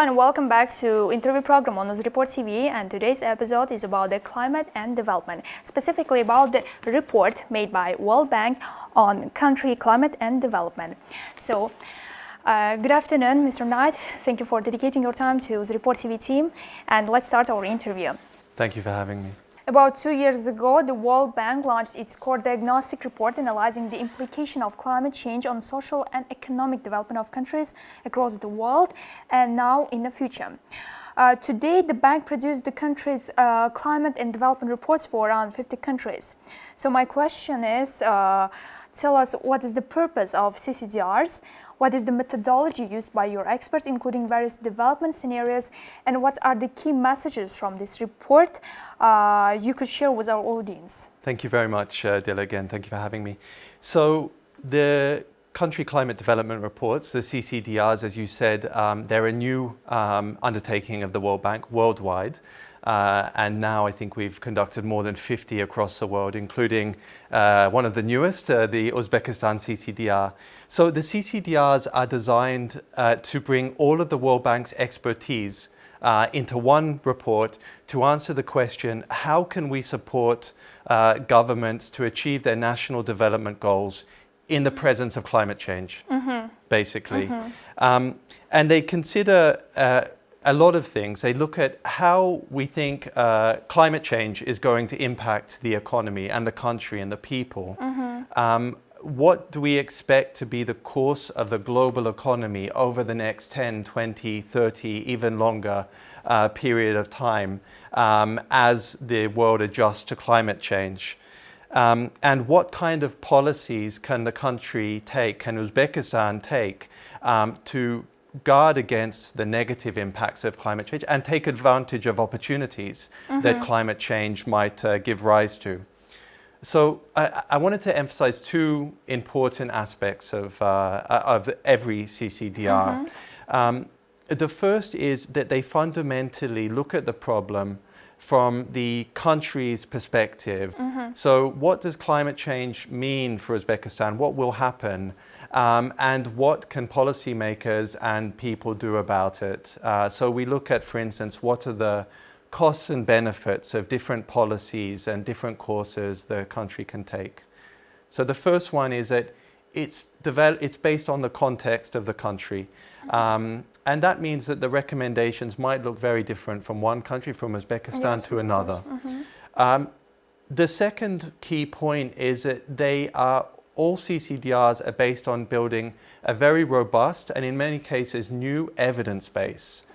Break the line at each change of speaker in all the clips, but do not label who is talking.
and welcome back to interview program on Report TV, and today's episode is about the climate and development, specifically about the report made by World Bank on country climate and development. So, good afternoon, Mr. Knight. Thank you for dedicating your time to the Report TV team, and let's start our interview.
Thank you for having me.
About 2 years ago, the World Bank launched its core diagnostic report analyzing the implication of climate change on social and economic development of countries across the world and now in the future. Today, the bank produced the country's climate and development reports for around 50 countries. So my question is, tell us what is the purpose of CCDRs, what is the methodology used by your experts, including various development scenarios, and what are the key messages from this report you could share with our audience?
Thank you very much, Dila, again. Thank you for having me. So the Country Climate Development Reports, the CCDRs, as you said, they're a new undertaking of the World Bank worldwide. And now I think we've conducted more than 50 across the world, including one of the newest, the Uzbekistan CCDR. So the CCDRs are designed to bring all of the World Bank's expertise into one report to answer the question, how can we support governments to achieve their national development goals in the presence of climate change, basically. And they consider a lot of things. They look at how we think climate change is going to impact the economy and the country and the people. What do we expect to be the course of the global economy over the next 10, 20, 30, even longer period of time as the world adjusts to climate change? And what kind of policies can the country take, can Uzbekistan take to guard against the negative impacts of climate change and take advantage of opportunities that climate change might give rise to? So I wanted to emphasize two important aspects of every CCDR. The first is that they fundamentally look at the problem from the country's perspective. So what does climate change mean for Uzbekistan? What will happen? And what can policymakers and people do about it? So we look at, for instance, what are the costs and benefits of different policies and different courses the country can take. So the first one is that it's based on the context of the country. And that means that the recommendations might look very different from one country, from Uzbekistan to another. The second key point is that all CCDRs are based on building a very robust and in many cases new evidence base.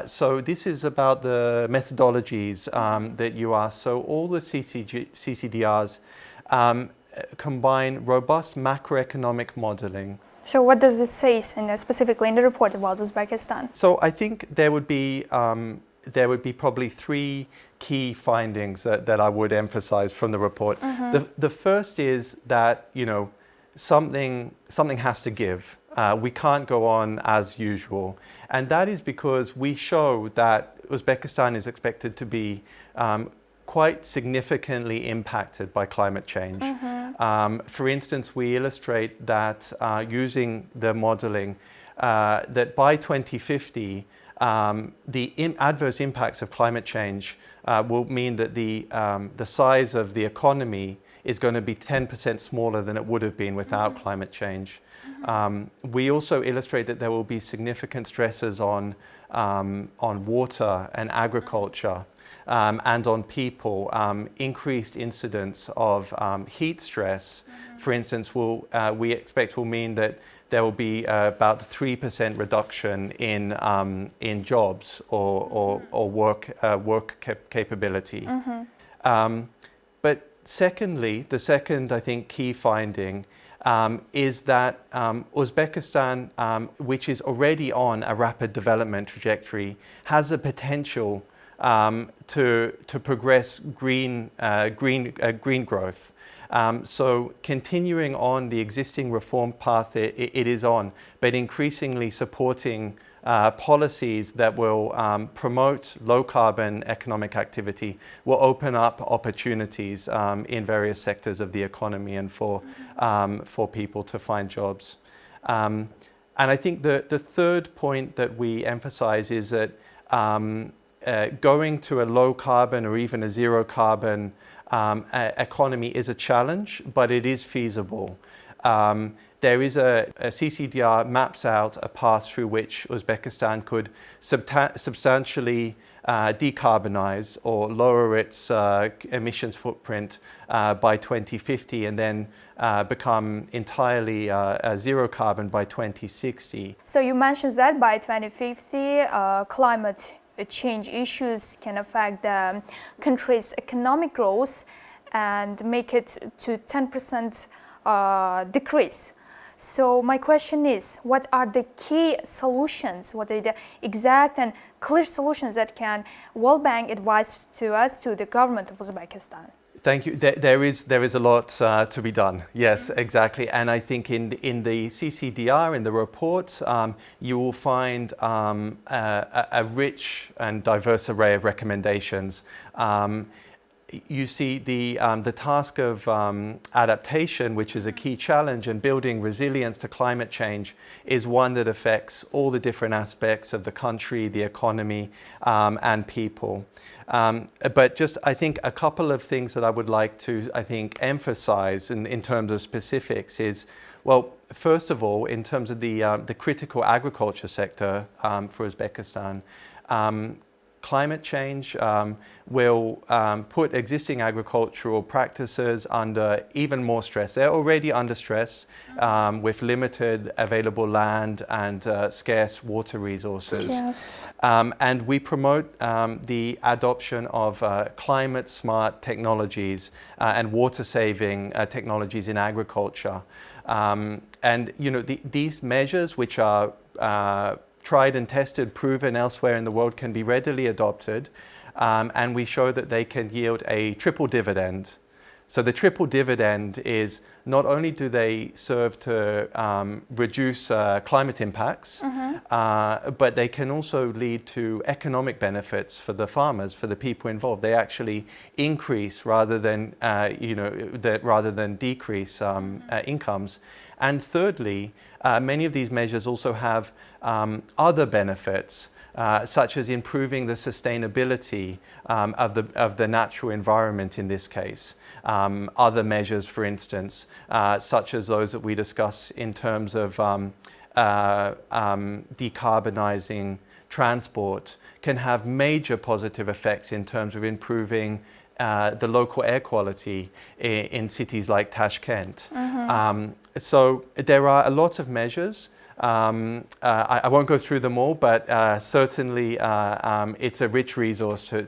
So this is about the methodologies that you asked. So all the CCDRs combine robust macroeconomic modeling.
So what does it say specifically in the report about Uzbekistan?
So I think there would be probably three key findings that I would emphasize from the report. The first is that, you know, something has to give. We can't go on as usual. And that is because we show that Uzbekistan is expected to be quite significantly impacted by climate change. For instance, we illustrate that using the modeling that by 2050, the adverse impacts of climate change will mean that the size of the economy is going to be 10% smaller than it would have been without climate change. We also illustrate that there will be significant stresses on water and agriculture and on people. Increased incidence of heat stress, for instance, we expect will mean that there will be about 3% reduction in jobs or work capability. But secondly, the second, I think, key finding is that Uzbekistan, which is already on a rapid development trajectory, has the potential to progress green growth. So continuing on the existing reform path it is on, but increasingly supporting policies that will promote low-carbon economic activity, will open up opportunities in various sectors of the economy and for people to find jobs. And I think the third point that we emphasize is that going to a low carbon or even a zero carbon economy is a challenge, but it is feasible. There is a CCDR maps out a path through which Uzbekistan could substantially decarbonize or lower its emissions footprint by 2050 and then become entirely zero carbon by 2060.
So you mentioned that by 2050, climate change issues can affect the country's economic growth and make it to 10% decrease. So my question is, what are the key solutions? What are the exact and clear solutions that can World Bank advise to us, to the government of Uzbekistan?
Thank you. There is a lot to be done. Yes, exactly. And I think in the CCDR, in the report, you will find a rich and diverse array of recommendations. You see the task of adaptation, which is a key challenge, and building resilience to climate change is one that affects all the different aspects of the country, the economy, and people. But just, I think, a couple of things that I would like to, emphasize in terms of specifics is, well, first of all, in terms of the critical agriculture sector for Uzbekistan, climate change will put existing agricultural practices under even more stress. They're already under stress with limited available land and scarce water resources.
Yes.
And we promote the adoption of climate-smart technologies and water-saving technologies in agriculture. And these measures, which are tried and tested, proven elsewhere in the world, can be readily adopted, and we show that they can yield a triple dividend. So the triple dividend is not only do they serve to reduce climate impacts, but they can also lead to economic benefits for the farmers, for the people involved. They actually increase rather than decrease incomes. And thirdly, many of these measures also have other benefits, such as improving the sustainability of the natural environment in this case. Other measures, for instance, such as those that we discuss in terms of decarbonizing transport, can have major positive effects in terms of improving the local air quality in cities like Tashkent. So there are a lot of measures. I won't go through them all, but certainly it's a rich resource to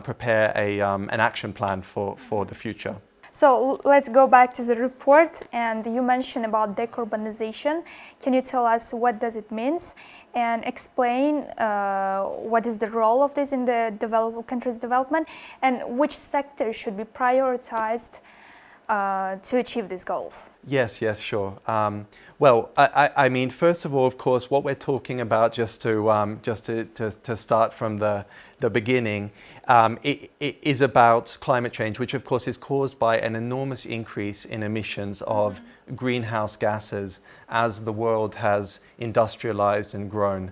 prepare an action plan for the future.
So let's go back to the report, and you mentioned about decarbonization. Can you tell us what does it mean and explain what is the role of this in the developed countries' development and which sector should be prioritized to achieve these goals?
Yes, sure. Well, I mean, first of all, of course, what we're talking about, just to start from the beginning, it is about climate change, which of course is caused by an enormous increase in emissions of greenhouse gases as the world has industrialized and grown.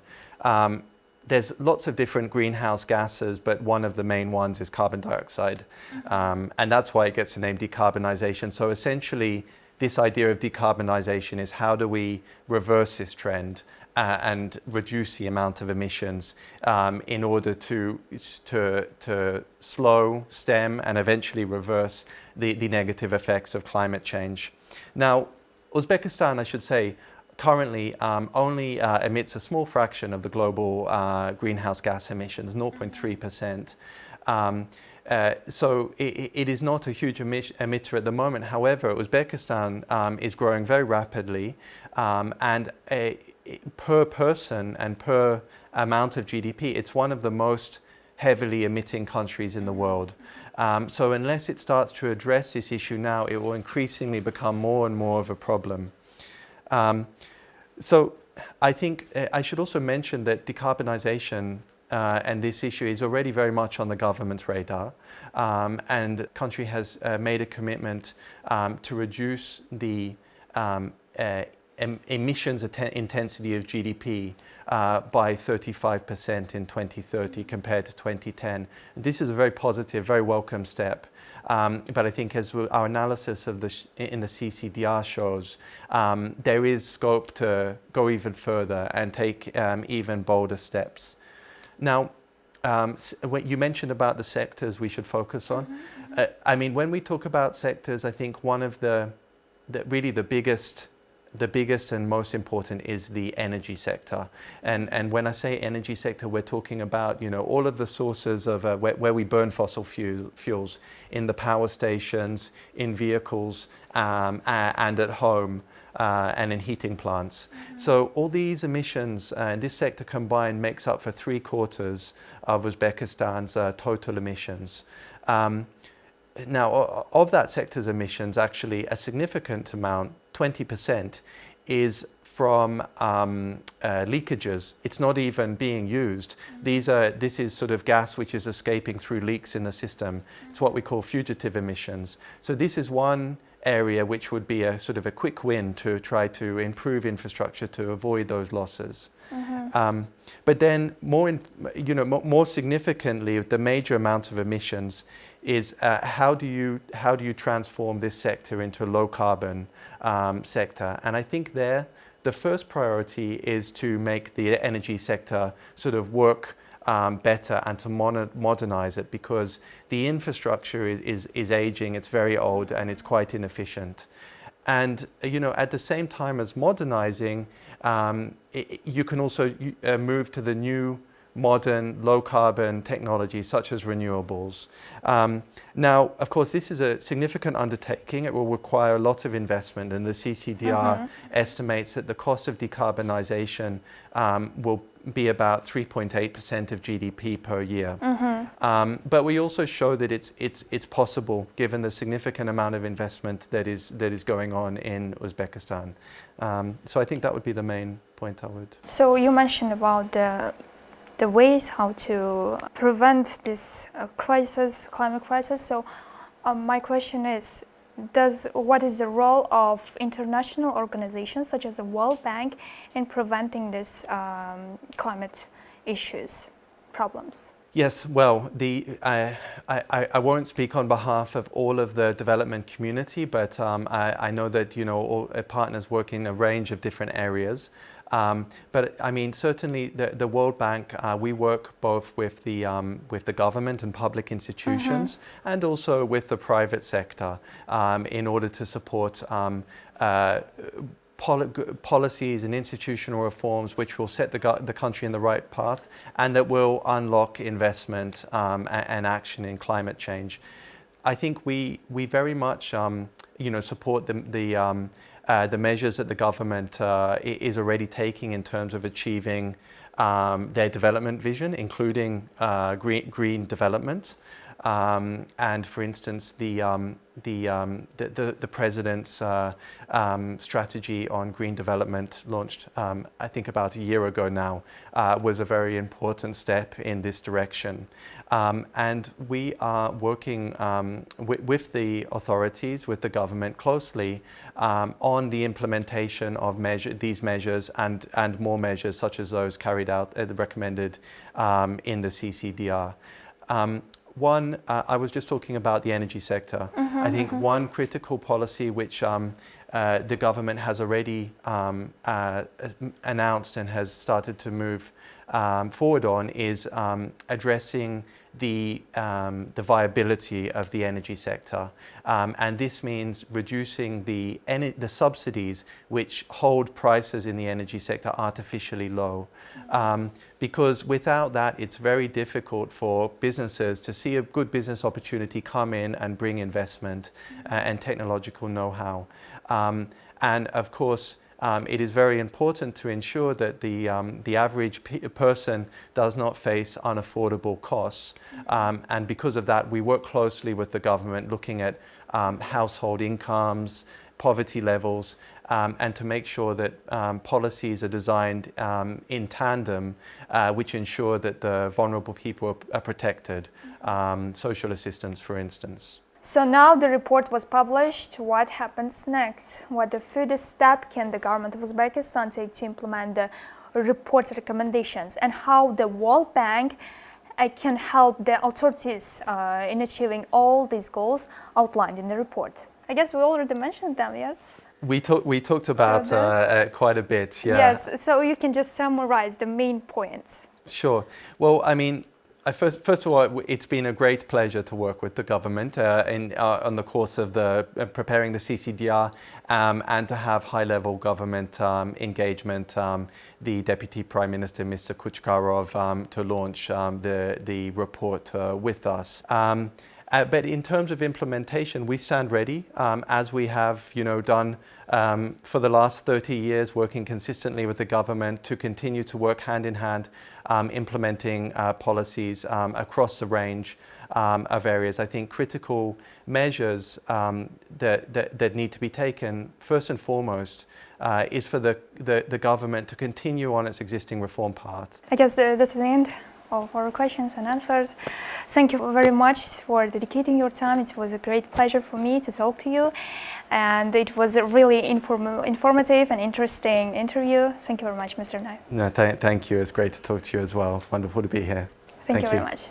There's lots of different greenhouse gases, but one of the main ones is carbon dioxide. And that's why it gets the name decarbonization. So essentially, this idea of decarbonization is how do we reverse this trend and reduce the amount of emissions in order to slow, stem, and eventually reverse the negative effects of climate change. Now, Uzbekistan, I should say, currently only emits a small fraction of the global greenhouse gas emissions, 0.3%. So it is not a huge emitter at the moment. However, Uzbekistan is growing very rapidly, and per person and per amount of GDP, it's one of the most heavily emitting countries in the world. So unless it starts to address this issue now, it will increasingly become more and more of a problem. So I think I should also mention that decarbonization and this issue is already very much on the government's radar, and the country has made a commitment to reduce the emissions intensity of GDP by 35% in 2030 compared to 2010. This is a very positive, very welcome step. But I think as our analysis of in the CCDR shows, there is scope to go even further and take even bolder steps. Now, what you mentioned about the sectors we should focus on. I mean, when we talk about sectors, I think one of the biggest and most important is the energy sector. And when I say energy sector, we're talking about, you know, all of the sources of where we burn fossil fuels in the power stations, in vehicles, and at home, and in heating plants. So all these emissions, this sector combined makes up for 3/4 of Uzbekistan's total emissions. Now, of that sector's emissions, actually a significant amount, 20%, is from leakages. It's not even being used. This is sort of gas which is escaping through leaks in the system. It's what we call fugitive emissions. So this is one area which would be a sort of a quick win to try to improve infrastructure to avoid those losses. But then more significantly, the major amount of emissions is how do you transform this sector into a low carbon sector? And I think there the first priority is to make the energy sector sort of work better and to modernize it, because the infrastructure is aging, it's very old and it's quite inefficient. And at the same time as modernizing, you can also move to the new modern low carbon technologies such as renewables. Now, of course, this is a significant undertaking. It will require a lot of investment, and the CCDR estimates that the cost of decarbonization will be about 3.8% of GDP per year. But we also show that it's possible given the significant amount of investment that is going on in Uzbekistan. So I think that would be the main point I would.
So you mentioned about the ways how to prevent this climate crisis. So my question is, what is the role of international organizations such as the World Bank in preventing this climate problems?
Yes, well, I won't speak on behalf of all of the development community, but I know that all partners work in a range of different areas. But I mean, certainly the World Bank, we work both with the government and public institutions, and also with the private sector in order to support policies and institutional reforms which will set the country in the right path and that will unlock investment and action in climate change. I think we very much support the measures that the government is already taking in terms of achieving their development vision, including green development. And for instance, the president's strategy on green development, launched I think about a year ago now, was a very important step in this direction. And we are working with the authorities, with the government closely on the implementation of these measures and more measures such as those carried out, recommended in the CCDR. One, I was just talking about the energy sector. I think one critical policy which the government has already announced and has started to move forward on is addressing the viability of the energy sector. And this means reducing the subsidies which hold prices in the energy sector artificially low. Because without that, it's very difficult for businesses to see a good business opportunity come in and bring investment and technological know-how. And of course, it is very important to ensure that the average person does not face unaffordable costs. And because of that, we work closely with the government looking at household incomes, poverty levels, and to make sure that policies are designed in tandem, which ensure that the vulnerable people are protected, social assistance, for instance.
So now the report was published. What happens next? What the further step can the government of Uzbekistan take to implement the report's recommendations, and how the World Bank can help the authorities in achieving all these goals outlined in the report? I guess we already mentioned them, yes?
We talked about quite a bit, yeah.
Yes, so you can just summarize the main points.
Sure. Well, I mean, first of all, it's been a great pleasure to work with the government on the course of preparing the CCDR and to have high-level government engagement. The Deputy Prime Minister, Mr. Kuchkarov, to launch the report with us. But in terms of implementation, we stand ready, as we have, done for the last 30 years, working consistently with the government to continue to work hand in hand, implementing policies across the range of areas. I think critical measures that need to be taken, first and foremost, is for the government to continue on its existing reform path.
I guess that's the end of our questions and answers. Thank you very much for dedicating your time. It was a great pleasure for me to talk to you, and it was a really informative and interesting interview. Thank you very much, Mr. Naif.
No, thank you. It's great to talk to you as well. Wonderful to be here.
Thank you very much.